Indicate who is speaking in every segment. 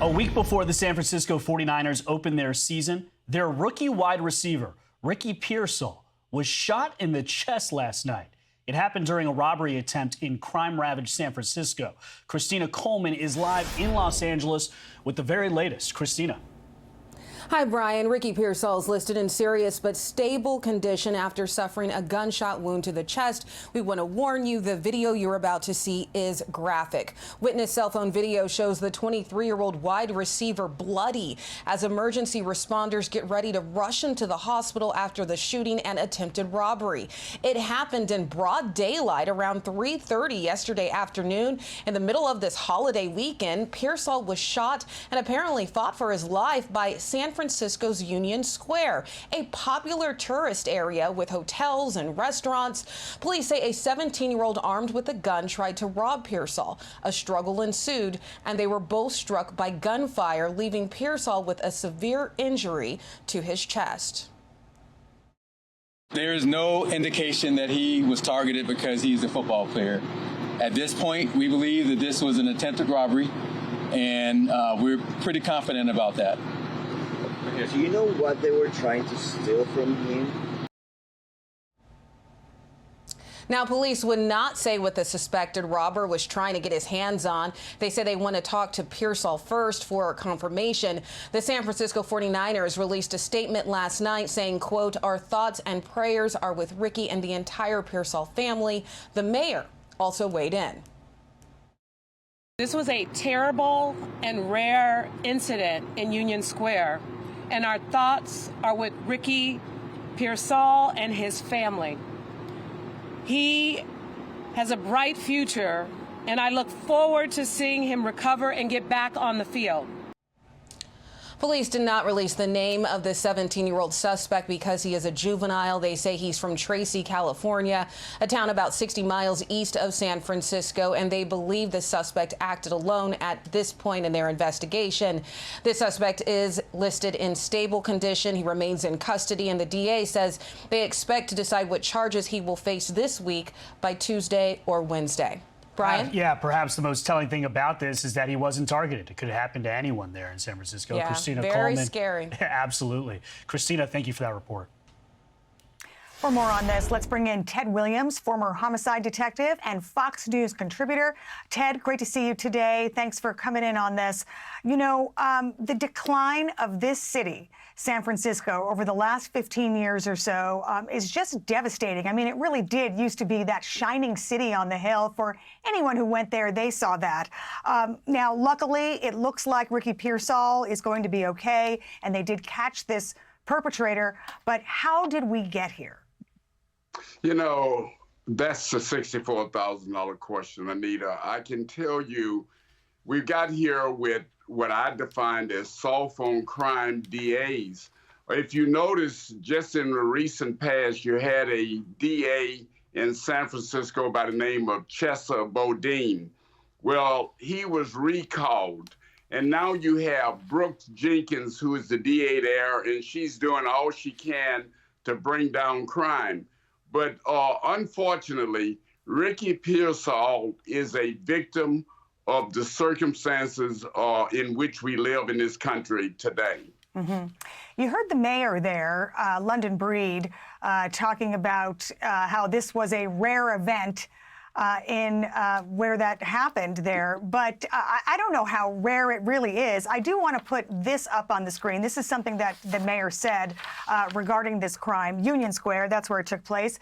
Speaker 1: A week before the San Francisco 49ers opened their season, their rookie wide receiver, Ricky Pearsall, was shot in the chest last night. It happened during a robbery attempt in crime-ravaged San Francisco. Christina Coleman is live in Los Angeles with the very latest. Christina.
Speaker 2: Hi, Brian. Ricky Pearsall is listed in serious but stable condition after suffering a gunshot wound to the chest. We want to warn you, the video you're about to see is graphic. Witness cell phone video shows the 23-year-old wide receiver bloody as emergency responders get ready to rush him to the hospital after the shooting and attempted robbery. It happened in broad daylight around 3:30 yesterday afternoon. In the middle of this holiday weekend, Pearsall was shot and apparently fought for his life by San Francisco's Union Square, a popular tourist area with hotels and restaurants. Police say a 17-year-old armed with a gun tried to rob Pearsall. A struggle ensued, and they were both struck by gunfire, leaving Pearsall with a severe injury to his chest.
Speaker 3: There is no indication that he was targeted because he's a football player. At this point, we believe that this was an attempted robbery, and we're pretty confident about that.
Speaker 4: Do you know what they were trying to steal from him?
Speaker 2: Now, police would not say what the suspected robber was trying to get his hands on. They say they want to talk to Pearsall first for confirmation. The San Francisco 49ers released a statement last night saying, quote, "Our thoughts and prayers are with Ricky and the entire Pearsall family." The mayor also weighed in.
Speaker 5: This was a terrible and rare incident in Union Square, and our thoughts are with Ricky Pearsall and his family. He has a bright future, and I look forward to seeing him recover and get back on the field.
Speaker 2: Police did not release the name of the 17-year-old suspect because he is a juvenile. They say he's from Tracy, California, a town about 60 miles east of San Francisco, and they believe the suspect acted alone at this point in their investigation. The suspect is listed in stable condition. He remains in custody, and the DA says they expect to decide what charges he will face this week by Tuesday or Wednesday. Brian?
Speaker 1: Yeah, perhaps the most telling thing about this is that he wasn't targeted. It could have happened to anyone there in San Francisco.
Speaker 2: Yeah,
Speaker 1: Christina
Speaker 2: very
Speaker 1: Coleman.
Speaker 2: scary.
Speaker 1: Absolutely. Christina, thank you for that report.
Speaker 6: For more on this, let's bring in Ted Williams, former homicide detective and Fox News contributor. Ted, great to see you today. Thanks for coming in on this. You know, the decline of this city, San Francisco, over the last 15 years or so is just devastating. I mean, it really did used to be that shining city on the hill. For anyone who went there, they saw that. Now, luckily, it looks like Ricky Pearsall is going to be okay, and they did catch this perpetrator. But how did we get here?
Speaker 7: You know, that's a $64,000 question, Anita. I can tell you we got here with what I defined as soft-on crime DAs. If you notice, just in the recent past, you had a DA in San Francisco by the name of Chesa Bodine. Well, he was recalled. And now you have Brooks Jenkins, who is the DA there, and she's doing all she can to bring down crime. But unfortunately, Ricky Pearsall is a victim of the circumstances in which we live in this country today.
Speaker 6: Mm-hmm. You heard the mayor there, London Breed, talking about how this was a rare event in where that happened there. But I don't know how rare it really is. I do want to put this up on the screen. This is something that the mayor said regarding this crime. Union Square, that's where it took place.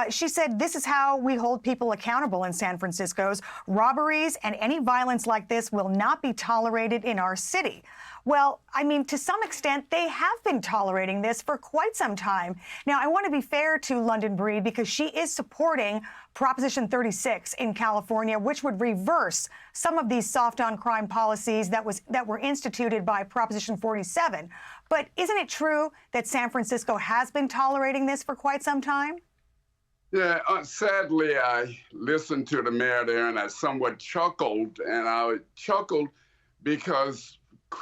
Speaker 6: She said, "This is how we hold people accountable in San Francisco's. Robberies and any violence like this will not be tolerated in our city." Well, I mean, to some extent, they have been tolerating this for quite some time. Now, I want to be fair to London Breed because she is supporting Proposition 36 in California, which would reverse some of these soft-on-crime policies that were instituted by Proposition 47. But isn't it true that San Francisco has been tolerating this for quite some time?
Speaker 7: Yeah, sadly, I listened to the mayor there, and I somewhat chuckled, because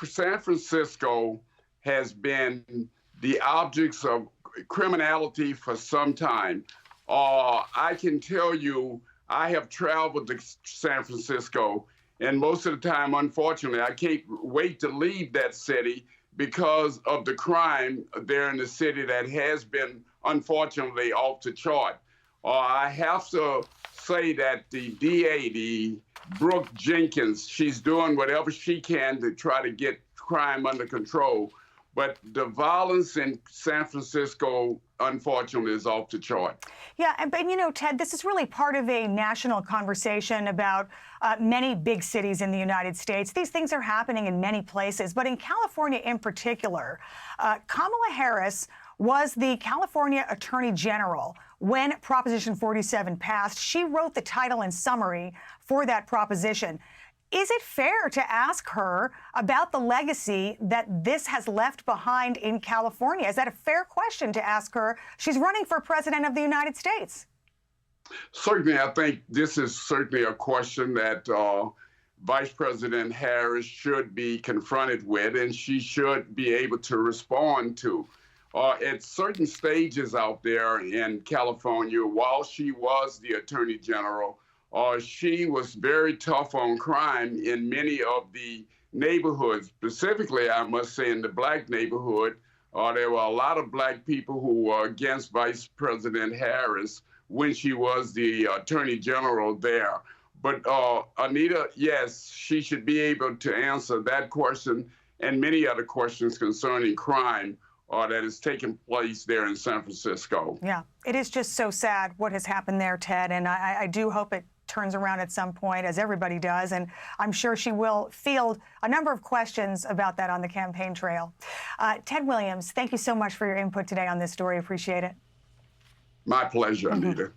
Speaker 7: San Francisco has been the objects of criminality for some time. I can tell you, I have traveled to San Francisco, And most of the time, unfortunately, I can't wait to leave that city because of the crime there in the city that has been, unfortunately, off the chart. I have to say that the DA, the Brooke Jenkins, she's doing whatever she can to try to get crime under control. But the violence in San Francisco, unfortunately, is off the chart.
Speaker 6: Yeah, but you know, Ted, this is really part of a national conversation about many big cities in the United States. These things are happening in many places, but in California in particular, Kamala Harris was the California Attorney General when Proposition 47 passed. She wrote the title and summary for that proposition. Is it fair to ask her about the legacy that this has left behind in California? Is that a fair question to ask her? She's running for president of the United States.
Speaker 7: Certainly, I think this is certainly a question that Vice President Harris should be confronted with, and she should be able to respond to. At certain stages out there in California, while she was the Attorney General, she was very tough on crime in many of the neighborhoods. Specifically, I must say, in the black neighborhood, there were a lot of black people who were against Vice President Harris when she was the Attorney General there. But Anita, yes, she should be able to answer that question and many other questions concerning crime that is taking place there in San Francisco.
Speaker 6: Yeah, it is just so sad what has happened there, Ted, and I do hope it turns around at some point, as everybody does, and I'm sure she will field a number of questions about that on the campaign trail. Ted Williams, thank you so much for your input today on this story. Appreciate it.
Speaker 7: My pleasure, Anita.